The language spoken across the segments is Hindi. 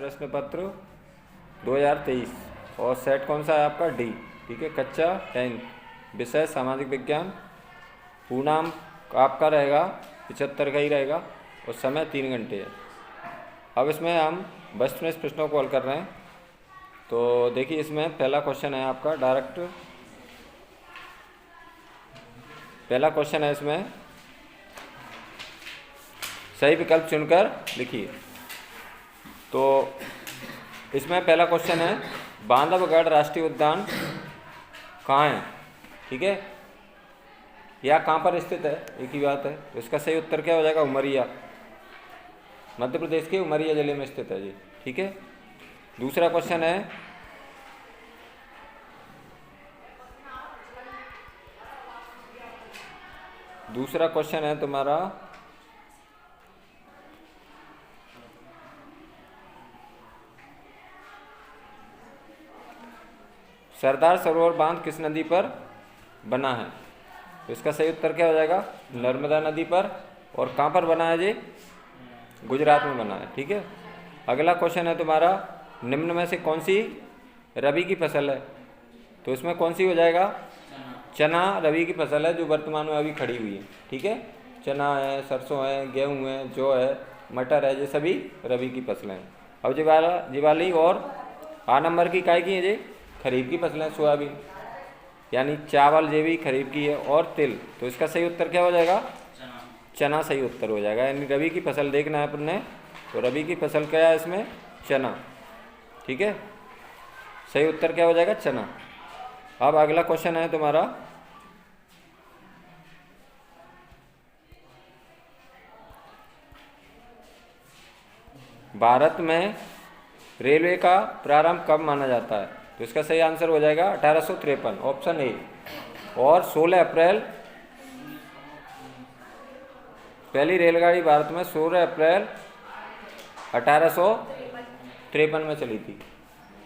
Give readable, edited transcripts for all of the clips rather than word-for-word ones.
प्रश्न पत्र 2023 और सेट कौन सा है आपका डी। ठीक है, कक्षा 10, विषय सामाजिक विज्ञान, पूर्णांक आपका रहेगा 75 का ही रहेगा और समय 3 घंटे है। अब इसमें हम वस्तुनिष्ठ प्रश्नों को हल कर रहे हैं। तो देखिए, इसमें पहला क्वेश्चन है आपका डायरेक्ट, पहला क्वेश्चन है इसमें सही विकल्प चुनकर लिखिए। तो इसमें पहला क्वेश्चन है बांधवगढ़ राष्ट्रीय उद्यान कहाँ है। ठीक है, या कहाँ पर स्थित है, एक ही बात है। तो इसका सही उत्तर क्या हो जाएगा, उमरिया, मध्य प्रदेश के उमरिया जिले में स्थित है जी। ठीक है, दूसरा क्वेश्चन है तुम्हारा सरदार सरोवर बांध किस नदी पर बना है। तो इसका सही उत्तर क्या हो जाएगा, नर्मदा नदी पर। और कहाँ पर बना है जी, गुजरात में बना है। ठीक है, अगला क्वेश्चन है तुम्हारा निम्न में से कौन सी रबी की फसल है। तो इसमें कौन सी हो जाएगा, चना रबी की फसल है जो वर्तमान में अभी खड़ी हुई है। ठीक है, चना है, सरसों है, गेहूँ है, जौ है, मटर है, ये सभी रबी की फसलें हैं। अब दिवाली और आ नंबर की काय की है जी, खरीफ की फसलें, सोयाबीन यानी चावल ये भी खरीफ की है, और तिल। तो इसका सही उत्तर क्या हो जाएगा, चना सही उत्तर हो जाएगा। यानी रबी की फसल देखना है अपन ने, तो रबी की फसल क्या है इसमें, चना। ठीक है, सही उत्तर क्या हो जाएगा, चना। अब अगला क्वेश्चन है तुम्हारा भारत में रेलवे का प्रारंभ कब माना जाता है। तो इसका सही आंसर हो जाएगा 1853, ऑप्शन ए। और 16 अप्रैल पहली रेलगाड़ी भारत में 16 अप्रैल 1853 में चली थी।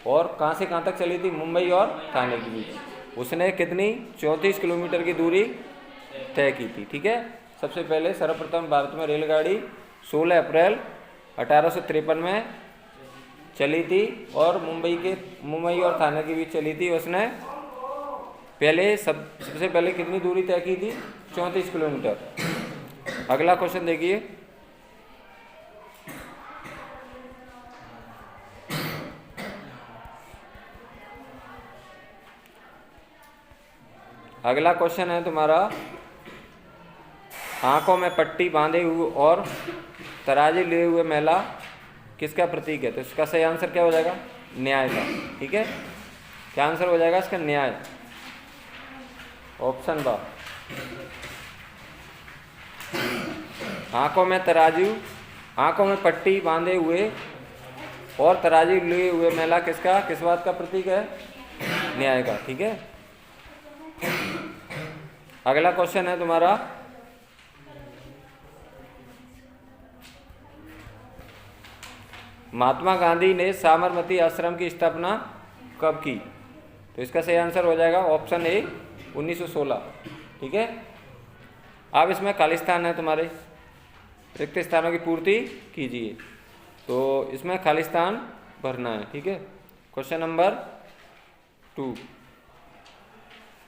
और कहाँ से कहाँ तक चली थी, मुंबई और ठाणे के बीच। उसने कितनी 34 किलोमीटर की दूरी तय की थी। ठीक है, सबसे पहले सर्वप्रथम भारत में रेलगाड़ी 16 अप्रैल 1853 में चली थी और मुंबई और ठाणे के बीच चली थी। उसने सबसे पहले कितनी दूरी तय की थी, 34 किलोमीटर। अगला क्वेश्चन देखिए, अगला क्वेश्चन है तुम्हारा आंखों में पट्टी बांधे हुए और तराजू लिए हुए महिला किसका प्रतीक है। तो इसका सही आंसर क्या हो जाएगा, न्याय का। ठीक है, क्या आंसर हो जाएगा इसका, न्याय, ऑप्शन बा। आंखों में पट्टी बांधे हुए और तराजू लिए हुए महिला किस बात का प्रतीक है, न्याय का। ठीक है, अगला क्वेश्चन है तुम्हारा महात्मा गांधी ने साबरमती आश्रम की स्थापना कब की। तो इसका सही आंसर हो जाएगा ऑप्शन ए, 1916। ठीक है, अब इसमें खालिस्तान है तुम्हारे, रिक्त स्थानों की पूर्ति कीजिए। तो इसमें खालिस्तान भरना है। ठीक है, क्वेश्चन नंबर 2,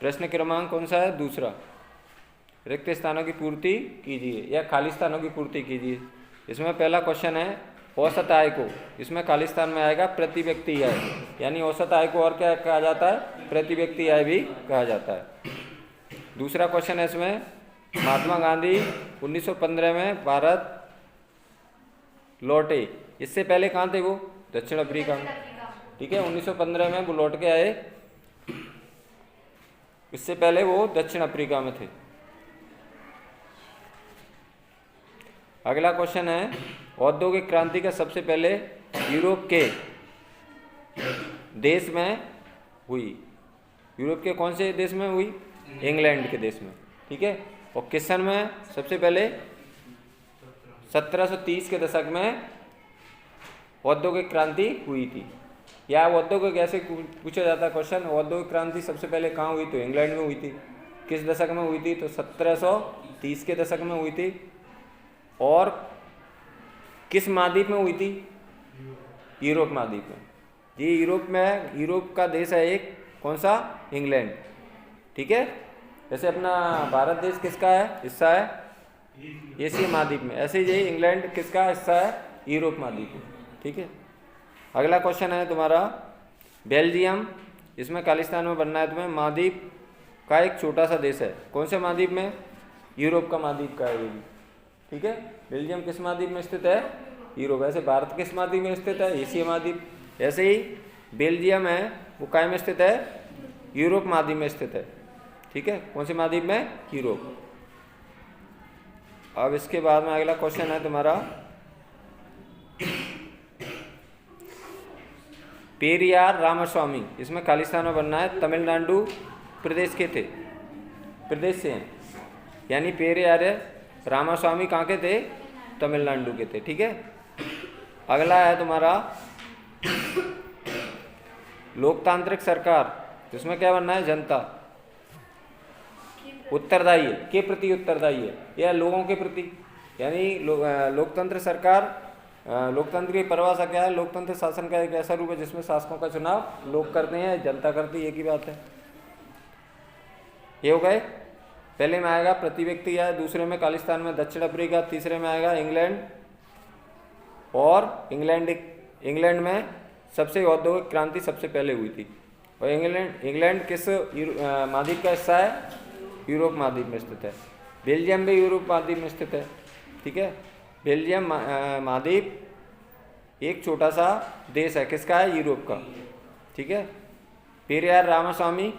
प्रश्न क्रमांक कौन सा है, दूसरा, रिक्त स्थानों की पूर्ति कीजिए या खालिस्तानों की पूर्ति कीजिए। इसमें पहला क्वेश्चन है औसत आय को, इसमें खालिस्तान में आएगा प्रति व्यक्ति आय, यानी औसत आय को और क्या कहा जाता है, प्रति व्यक्ति आय भी कहा जाता है। दूसरा क्वेश्चन है इसमें महात्मा गांधी 1915 में भारत लौटे, इससे पहले कहाँ थे वो, दक्षिण अफ्रीका में। ठीक है, 1915 में वो लौट के आए, इससे पहले वो दक्षिण अफ्रीका में थे। अगला क्वेश्चन है औद्योगिक क्रांति का सबसे पहले यूरोप के देश में हुई। यूरोप के कौन से देश में हुई, इंग्लैंड के देश में। ठीक है, और किस सन में सबसे पहले, 1730 के दशक में औद्योगिक क्रांति हुई थी। या औद्योगिक ऐसे पूछा जाता क्वेश्चन, औद्योगिक क्रांति सबसे पहले कहाँ हुई, तो इंग्लैंड में हुई थी। किस दशक में हुई थी, तो 1730 के दशक में हुई थी। और किस महाद्वीप में हुई थी, यूरोप महाद्वीप में। ये यूरोप में है, यूरोप का देश है एक, कौन सा? इंग्लैंड। ठीक है, जैसे अपना भारत देश किसका है, हिस्सा है एशिया महाद्वीप में, ऐसे ही ये इंग्लैंड किसका हिस्सा है, यूरोप महाद्वीप में। ठीक है, अगला क्वेश्चन है तुम्हारा बेल्जियम, इसमें खालिस्तान में बनना है तुम्हें, महाद्वीप का एक छोटा सा देश है, कौन से महाद्वीप में? यूरोप का महाद्वीप का है ये भी। ठीक है, बेल्जियम किस महाद्वीप में स्थित है? यूरोप। ऐसे भारत किस महाद्वीप में स्थित है? एशिया महाद्वीप। ऐसे ही बेल्जियम है वो काय में स्थित है? यूरोप महाद्वीप में स्थित है। ठीक है, कौन से महाद्वीप में? यूरोप। अब इसके बाद में अगला क्वेश्चन है तुम्हारा पेरियार रामास्वामी, इसमें खालिस्तान में बनना है, तमिलनाडु प्रदेश के थे, प्रदेश से हैं, यानी पेरियार रामास्वामी कहाँ के थे? तमिलनाडु के थे। ठीक है, अगला है तुम्हारा लोकतांत्रिक सरकार, इसमें क्या बनना है? जनता उत्तरदायी है, के प्रति उत्तरदायी है या लोगों के प्रति, यानी लोकतंत्र सरकार। लोकतंत्र की परिभाषा क्या है? लोकतंत्र शासन का एक ऐसा रूप है जिसमें शासकों का चुनाव लोग करते हैं, जनता करती है, एक ही बात है। ये हो गए, पहले में आएगा प्रति व्यक्ति है, दूसरे में खालिस्तान में दक्षिण अफ्रीका, तीसरे में आएगा इंग्लैंड, और इंग्लैंड में सबसे औद्योगिक क्रांति सबसे पहले हुई थी। और इंग्लैंड किस महाद्वीप का हिस्सा है? यूरोप महाद्वीप में स्थित है। बेल्जियम भी यूरोप महाद्वीप में स्थित है। ठीक है, बेल्जियम महाद्वीप एक छोटा सा देश है, किसका है? यूरोप का। ठीक है, पेरियार रामास्वामी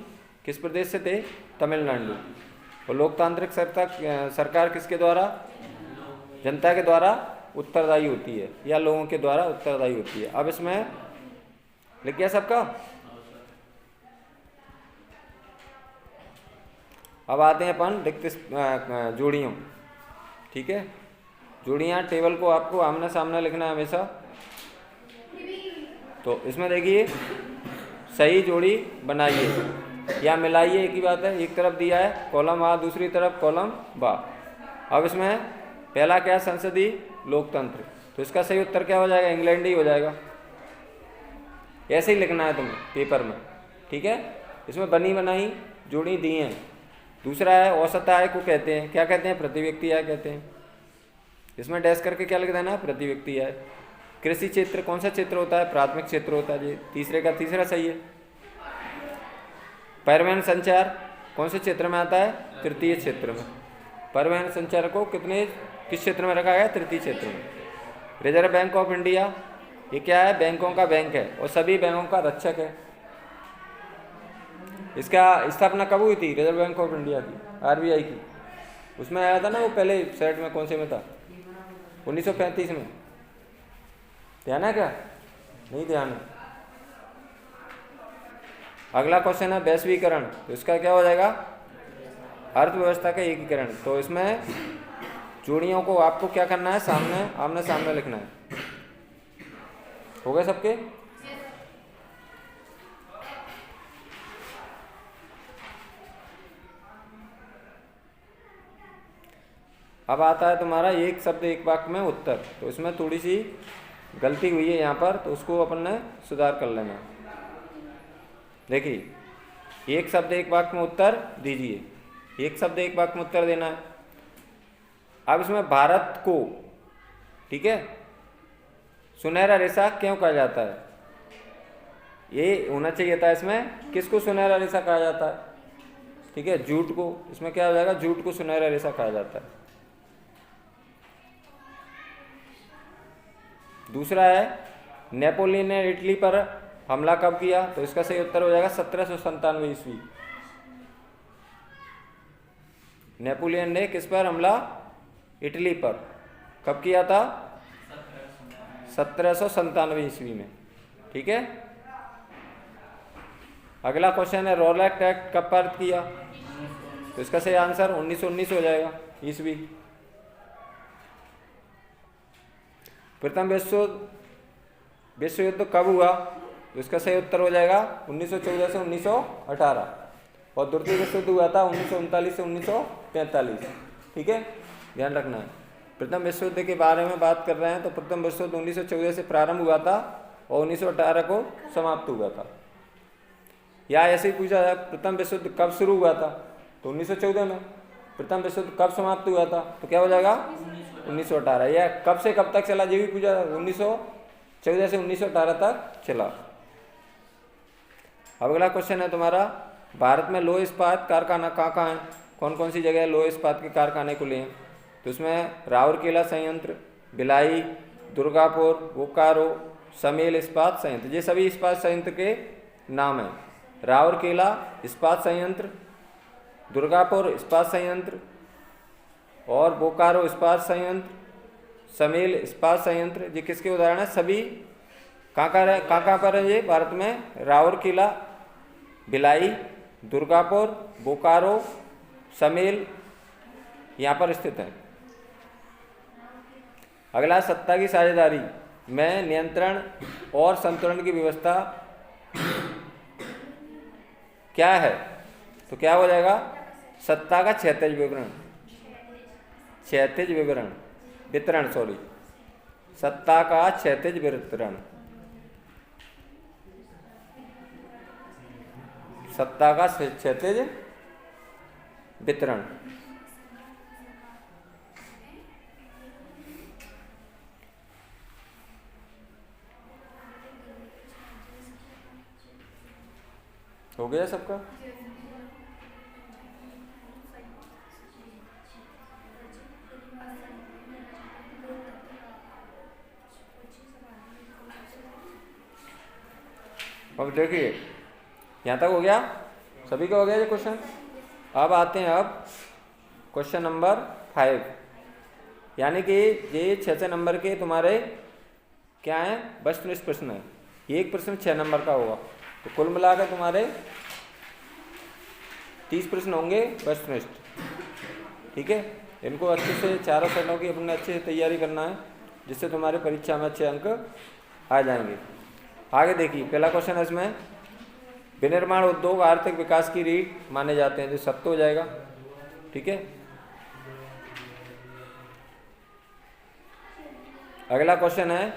किस प्रदेश से थे? तमिलनाडु। और लोकतांत्रिक सरकार किसके द्वारा? जनता के द्वारा उत्तरदायी होती है या लोगों के द्वारा उत्तरदायी होती है। अब इसमें लिख गया सबका? अब आते हैं अपन रिक्त जोड़ियों। ठीक है, जोड़ियाँ टेबल को आपको आमने सामने लिखना है हमेशा। तो इसमें देखिए, सही जोड़ी बनाइए या मिलाइए, एक ही बात है। एक तरफ दिया है कॉलम आ, दूसरी तरफ कॉलम बा। अब इसमें पहला क्या है? संसदीय लोकतंत्र, तो इसका सही उत्तर क्या हो जाएगा? इंग्लैंड ही हो जाएगा। ऐसे ही लिखना है तुम्हें पेपर में। ठीक है, इसमें बनी बनाई जोड़ी दी हैं। दूसरा है औसत आय को कहते हैं, क्या कहते हैं? प्रति व्यक्ति आय कहते हैं। इसमें डैश करके क्या लिख देना है? प्रति व्यक्ति आय। कृषि क्षेत्र कौन सा क्षेत्र होता है? प्राथमिक क्षेत्र होता है। जी, तीसरे का तीसरा सही है। परिवहन संचार कौन से क्षेत्र में आता है? तृतीय क्षेत्र में। परिवहन संचार को किस क्षेत्र में रखा गया? तृतीय क्षेत्र में। रिजर्व बैंक ऑफ इंडिया, ये क्या है? बैंकों का बैंक है और सभी बैंकों का रक्षक है। इसका स्थापना कब हुई थी? रिजर्व बैंक ऑफ इंडिया की, आरबीआई की। उसमें आया था ना वो पहले सेट में, कौन से में था? 1935 में। ध्यान है क्या? नहीं ध्यान है। अगला क्वेश्चन है वैश्वीकरण, तो इसका क्या हो जाएगा? अर्थव्यवस्था का एकीकरण। तो इसमें जोड़ियों को आपको क्या करना है? आमने सामने लिखना है। हो गए सबके? अब आता है तुम्हारा एक शब्द एक वाक्य में उत्तर। तो इसमें थोड़ी सी गलती हुई है यहाँ पर, तो उसको अपन ने सुधार कर लेना। देखिए, एक शब्द एक वाक्य में उत्तर दीजिए, एक शब्द एक वाक्य में उत्तर देना है। अब इसमें भारत को, ठीक है, सुनहरा रेशा क्यों कहा जाता है? ये होना चाहिए था इसमें, किसको सुनहरा रेशा कहा जाता है? ठीक है, जूट को। इसमें क्या हो जाएगा? जूट को सुनहरा रेशा कहा जाता है। दूसरा है नेपोलियन ने इटली पर हमला कब किया? तो इसका सही उत्तर हो जाएगा 1797 ईस्वी। नेपोलियन ने किस पर हमला? इटली पर। कब किया था? 1797 ईस्वी में। ठीक है, अगला क्वेश्चन है रॉलेट एक्ट कब पारित किया? तो इसका सही आंसर 1919 हो जाएगा ईस्वी। प्रथम विश्व युद्ध कब हुआ? तो इसका सही उत्तर हो जाएगा 1914 से 1918। और द्वितीय विश्व युद्ध हुआ था 1939 से 1945। ठीक है, ध्यान रखना है। प्रथम विश्व युद्ध के बारे में बात कर रहे हैं, तो प्रथम विश्व युद्ध 1914 से प्रारंभ हुआ था और 1918 को समाप्त हुआ था। या ऐसे ही पूछा जाए प्रथम विश्व युद्ध कब शुरू हुआ था, तो 1914 में। प्रथम विश्व युद्ध कब समाप्त हुआ था, तो क्या हो जाएगा 1918। या कब से कब तक चला, ये भी पूछा, 1914 से 1918 तक चला। अब अगला क्वेश्चन है तुम्हारा, भारत में लोह इस्पात कारखाना कहाँ कहाँ है, कौन कौन सी जगह लोह इस्पात के कारखाने खुले हैं, तो उसमें राउरकेला संयंत्र, भिलाई, दुर्गापुर, बोकारो, समेल इस्पात संयंत्र, ये सभी इस्पात संयंत्र के नाम हैं। राउरकेला इस्पात संयंत्र, दुर्गापुर इस्पात संयंत्र और बोकारो इस्पात संयंत्र, समेल इस्पात संयंत्र, ये किसके उदाहरण है, सभी कहाँ पर है ये भारत में, राउरकेला, भिलाई, दुर्गापुर, बोकारो, समेल, यहाँ पर स्थित है। अगला, सत्ता की साझेदारी में नियंत्रण और संतुलन की व्यवस्था क्या है, तो क्या हो जाएगा, सत्ता का क्षैतिज वितरण, सत्ता का क्षैतिज वितरण, सत्ता का क्षैतिज वितरण। हो गया सबका? अब देखिए यहाँ तक हो गया, सभी का हो गया ये क्वेश्चन। अब आते हैं अब क्वेश्चन नंबर 5, यानी कि ये 6 नंबर के तुम्हारे क्या हैं, वस्तुनिष्ठ प्रश्न है। एक प्रश्न 6 नंबर का होगा, तो कुल मिलाकर तुम्हारे 30 प्रश्न होंगे वस्तुनिष्ठ, ठीक है। इनको अच्छे से चारों सेटों की अपने अच्छे से तैयारी करना है, जिससे तुम्हारे परीक्षा में अच्छे अंक आ जाएंगे। आगे देखिए, पहला क्वेश्चन है इसमें, विनिर्माण उद्योग आर्थिक विकास की रीढ़ माने जाते हैं, जो सत्य हो जाएगा, ठीक है। अगला क्वेश्चन है,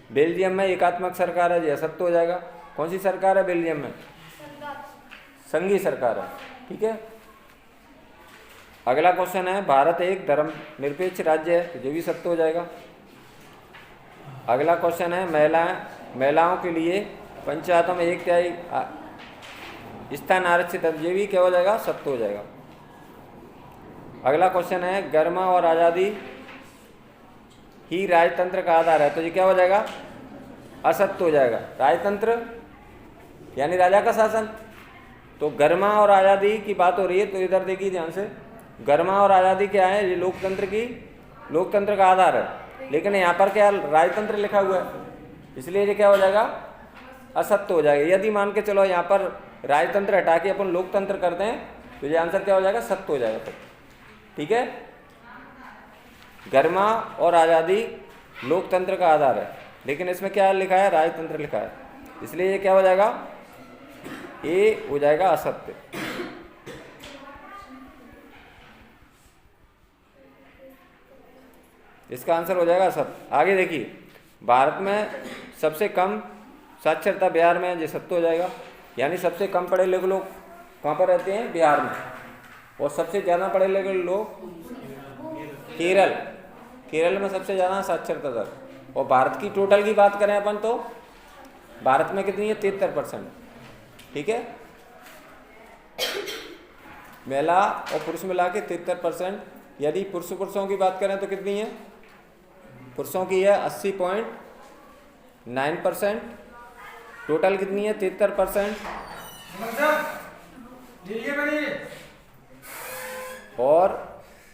बेल्जियम में एकात्मक सरकार है, जो सत्य हो जाएगा। कौन सी सरकार है बेल्जियम में, संघीय सरकार है, ठीक है। अगला क्वेश्चन है, भारत एक धर्मनिरपेक्ष राज्य है, जो भी सत्य हो जाएगा। अगला क्वेश्चन है, महिलाओं के लिए पंचायतों में 1/3 स्थान आरक्षित है, ये भी क्या हो जाएगा, सत्य हो जाएगा। अगला क्वेश्चन है, गर्मा और आज़ादी ही राजतंत्र का आधार है, तो ये क्या हो जाएगा, असत्य हो जाएगा। राजतंत्र यानी राजा का शासन, तो गर्मा और आज़ादी की बात हो रही है, तो इधर देखिए ध्यान से, गर्मा और आज़ादी क्या है, ये लोकतंत्र का आधार है, लेकिन यहाँ पर क्या राजतंत्र लिखा हुआ है, इसलिए ये क्या हो जाएगा, असत्य हो जाएगा। यदि मान के चलो यहाँ पर राजतंत्र हटा के अपन लोकतंत्र करते हैं, तो ये आंसर क्या हो जाएगा, सत्य हो जाएगा, ठीक है। गर्मा और आज़ादी लोकतंत्र का आधार है, लेकिन इसमें क्या लिखा है, राजतंत्र लिखा है, इसलिए ये क्या हो जाएगा, ये हो जाएगा असत्य। इसका आंसर हो जाएगा असत्य। आगे देखिए, भारत में सबसे कम साक्षरता बिहार में, ये सत्य हो जाएगा, यानी सबसे कम पढ़े लिखे लोग कहाँ पर रहते हैं, बिहार में, और सबसे ज़्यादा पढ़े लिखे लोग केरल में सबसे ज़्यादा साक्षरता दर। और भारत की टोटल की बात करें अपन, तो भारत में कितनी है, 73%, ठीक है। महिला और पुरुष मिला के 73%। यदि पुरुषों की बात करें तो कितनी है, पुरुषों की है 80.9%, टोटल कितनी है 73%, और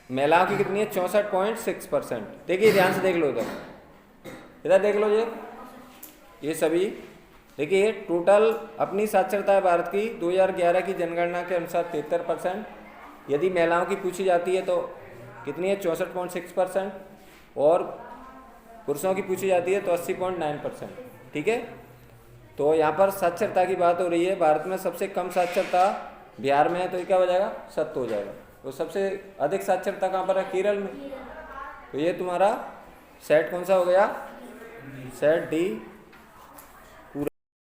महिलाओं की कितनी है 64.6%। देखिए ध्यान से देख लो, इधर देख लो, ये सभी देखिए, टोटल अपनी साक्षरता है भारत की 2011 की जनगणना के अनुसार 73%। यदि महिलाओं की पूछी जाती है तो कितनी है 64.6%, और पुरुषों की पूछी जाती है तो 80.9%, ठीक है। तो यहाँ पर साक्षरता की बात हो रही है, भारत में सबसे कम साक्षरता बिहार में है, तो ये क्या हो जाएगा, सत्य हो जाएगा। तो सबसे अधिक साक्षरता कहाँ पर है, केरल में। तो ये तुम्हारा सेट कौन सा हो गया, सेट डी